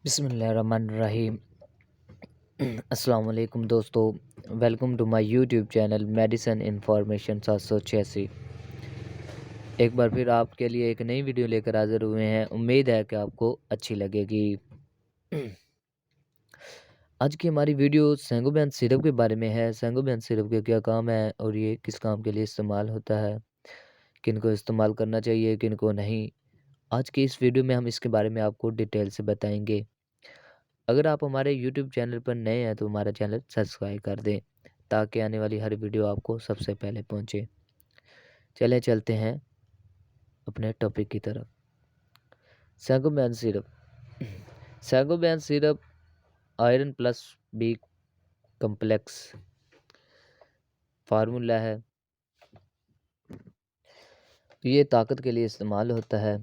बिस्मिल्लाहिर्रहमानिर्रहीम। अस्सलाम वालेकुम दोस्तों, welcome to my YouTube channel medicine information 786। एक बार फिर आपके लिए एक नई वीडियो लेकर हाज़िर हुए हैं। उम्मीद है कि आपको अच्छी लगेगी। आज की हमारी वीडियो सेंगोबियन सिरप के बारे में है। सेंगोबियन सिरप के क्या काम है और ये किस काम के लिए इस्तेमाल होता है, किन को इस्तेमाल करना चाहिए, किन को नहीं। आज की इस वीडियो में हम इसके बारे में आपको डिटेल से बताएंगे। अगर आप हमारे यूट्यूब चैनल पर नए हैं तो हमारा चैनल सब्सक्राइब कर दें ताकि आने वाली हर वीडियो आपको सबसे पहले पहुंचे। चले चलते हैं अपने टॉपिक की तरफ। Sangobion syrup. Sangobion syrup iron plus B complex formula है। ये ताकत के लिए इस्तेमाल होता है।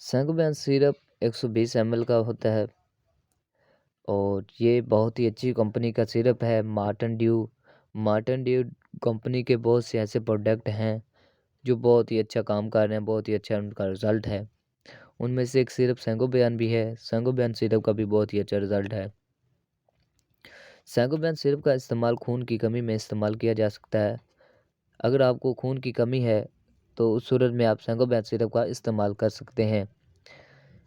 सेंगोबियन सिरप 120 ml का होता है और ये बहुत ही अच्छी कंपनी का सिरप है। मार्टन ड्यू कंपनी के बहुत से ऐसे प्रोडक्ट हैं जो बहुत ही अच्छा काम कर रहे हैं, बहुत ही अच्छा उनका रिज़ल्ट है। उनमें से एक सिरप सेंगोबियन भी है। सेंगोबियन सिरप का भी बहुत ही अच्छा रिज़ल्ट है। सेंगोबियन सिरप का इस्तेमाल खून की कमी में इस्तेमाल किया जा सकता है। अगर आपको खून की कमी है तो उस सूरत में आप सेंगोबियन सिरप का इस्तेमाल कर सकते हैं।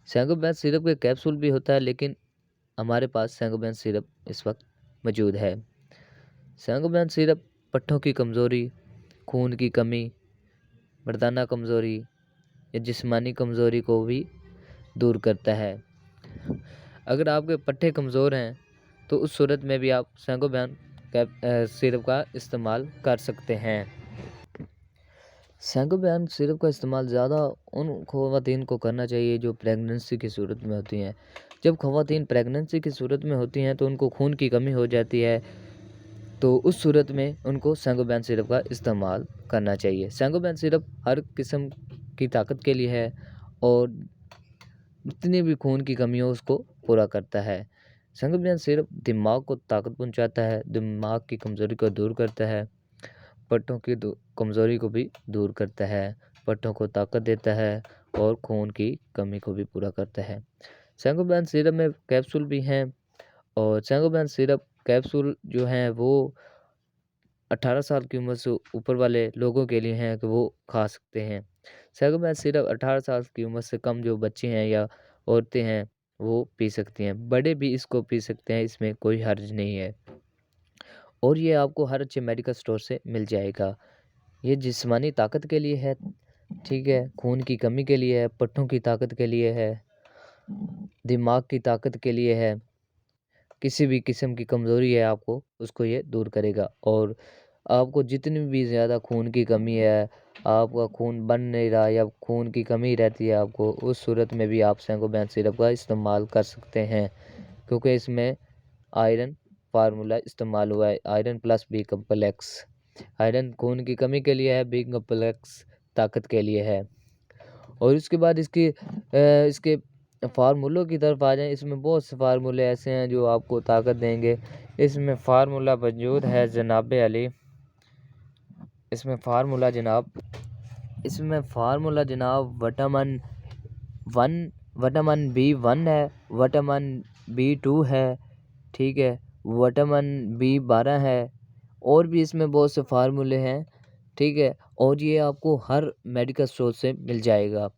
सेंगोबियन सिरप के कैप्सूल भी होता है, लेकिन हमारे पास सेंगोबियन सिरप इस वक्त मौजूद है। सेंगोबियन सिरप पट्ठों की कमज़ोरी, खून की कमी, मर्दाना कमज़ोरी या जिस्मानी कमज़ोरी को भी दूर करता है। अगर आपके पट्टे कमज़ोर हैं तो उस सूरत में भी आप सेंगोबियन सिरप का इस्तेमाल कर सकते हैं। सेंगोबियन सिरप का इस्तेमाल ज़्यादा उन ख़वातीन को करना चाहिए जो प्रेगनेंसी की सूरत में होती हैं। जब ख़वातीन प्रेगनेंसी की सूरत में होती हैं तो उनको खून की कमी हो जाती है, तो उस सूरत में उनको सेंगोबियन सिरप का इस्तेमाल करना चाहिए। सेंगोबियन सिरप हर किस्म की ताकत के लिए है और जितनी भी खून की कमी हो उसको पूरा करता है। सेंगोबियन सिरप दिमाग को ताकत पहुंचाता है, दिमाग की कमज़ोरी को दूर करता है, पट्टों की कमज़ोरी को भी दूर करता है, पट्टों को ताकत देता है और खून की कमी को भी पूरा करता है। सेंगोबियन सिरप में कैप्सूल भी हैं और सेंगोबियन सिरप कैप्सूल जो हैं वो 18 साल की उम्र से ऊपर वाले लोगों के लिए हैं कि वो खा सकते हैं। सेंगोबियन सिरप 18 साल की उम्र से कम जो बच्चे हैं या औरतें हैं वो पी सकती हैं। बड़े भी इसको पी सकते हैं, इसमें कोई हर्ज नहीं है और ये आपको हर अच्छे मेडिकल स्टोर से मिल जाएगा। ये जिस्मानी ताकत के लिए है, ठीक है, खून की कमी के लिए है, पट्टों की ताकत के लिए है, दिमाग की ताकत के लिए है। किसी भी किस्म की कमज़ोरी है आपको उसको ये दूर करेगा और आपको जितनी भी ज़्यादा खून की कमी है, आपका खून बन नहीं रहा या खून की कमी रहती है आपको, उस सूरत में भी आप सेंगोबियन सिरप का इस्तेमाल कर सकते हैं क्योंकि इसमें आयरन फार्मूला इस्तेमाल हुआ है। Iron plus B complex. Iron खून की कमी के लिए है, बी कम्प्लेक्स ताकत के लिए है। और इसके बाद इसके फार्मूलों की तरफ आ जाएं। इसमें बहुत से फार्मूले ऐसे हैं जो आपको ताकत देंगे। इसमें फार्मूला मौजूद है जनाब अली। इसमें फार्मूला जनाब विटामिन B1 है, विटामिन B2 है, ठीक है, विटामिन B12 है और भी इसमें बहुत से फार्मूले हैं, ठीक है। और ये आपको हर मेडिकल स्टोर से मिल जाएगा।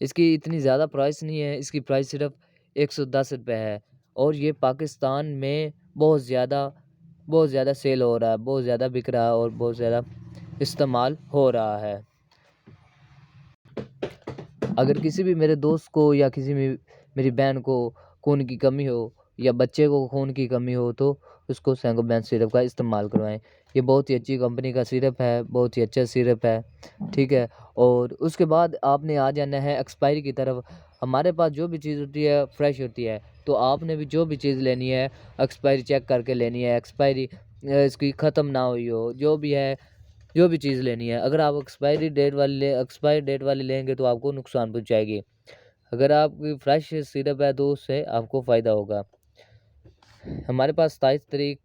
इसकी इतनी ज़्यादा प्राइस नहीं है, इसकी प्राइस सिर्फ 110 रुपये है और ये पाकिस्तान में बहुत ज़्यादा सेल हो रहा है, बहुत ज़्यादा बिक रहा है और बहुत ज़्यादा इस्तेमाल हो रहा है। अगर किसी भी मेरे दोस्त को या किसी भी मेरी बहन को खून की कमी हो या बच्चे को खून की कमी हो तो उसको सेंगोबियन सिरप का इस्तेमाल करवाएं। ये बहुत ही अच्छी कंपनी का सिरप है, बहुत ही अच्छा सिरप है, ठीक है। और उसके बाद आपने आ जाना है एक्सपायरी की तरफ। हमारे पास जो भी चीज़ होती है फ्रेश होती है, तो आपने भी जो भी चीज़ लेनी है एक्सपायरी चेक करके लेनी है। एक्सपायरी इसकी ख़त्म ना हुई हो, जो भी चीज़ लेनी है। अगर आप एक्सपायरी डेट वाली लेंगे तो आपको नुकसान पहुंचाएगी। अगर आपकी फ्रेश सिरप है तो उससे आपको फ़ायदा होगा। हमारे पास 27 तारीख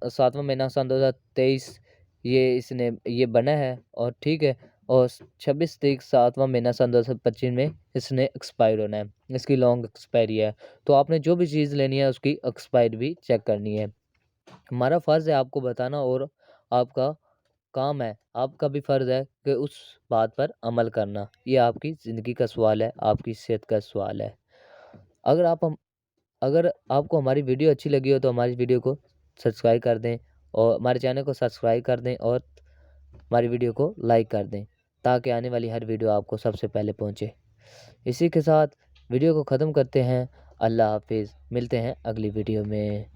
7वां महीना सन 2023 ये बना है और ठीक है, और 26 तारीख 7वां महीना सन 2025 में इसने एक्सपायर होना है, इसकी लॉन्ग एक्सपायरी है। तो आपने जो भी चीज़ लेनी है उसकी एक्सपायर भी चेक करनी है। हमारा फ़र्ज़ है आपको बताना और आपका काम है, आपका भी फ़र्ज़ है कि उस बात पर अमल करना। ये आपकी ज़िंदगी का सवाल है, आपकी सेहत का सवाल है। अगर आपको हमारी वीडियो अच्छी लगी हो तो हमारी वीडियो को सब्सक्राइब कर दें और हमारे चैनल को सब्सक्राइब कर दें और हमारी वीडियो को लाइक कर दें, ताकि आने वाली हर वीडियो आपको सबसे पहले पहुंचे। इसी के साथ वीडियो को ख़त्म करते हैं। अल्लाह हाफ़िज़, मिलते हैं अगली वीडियो में।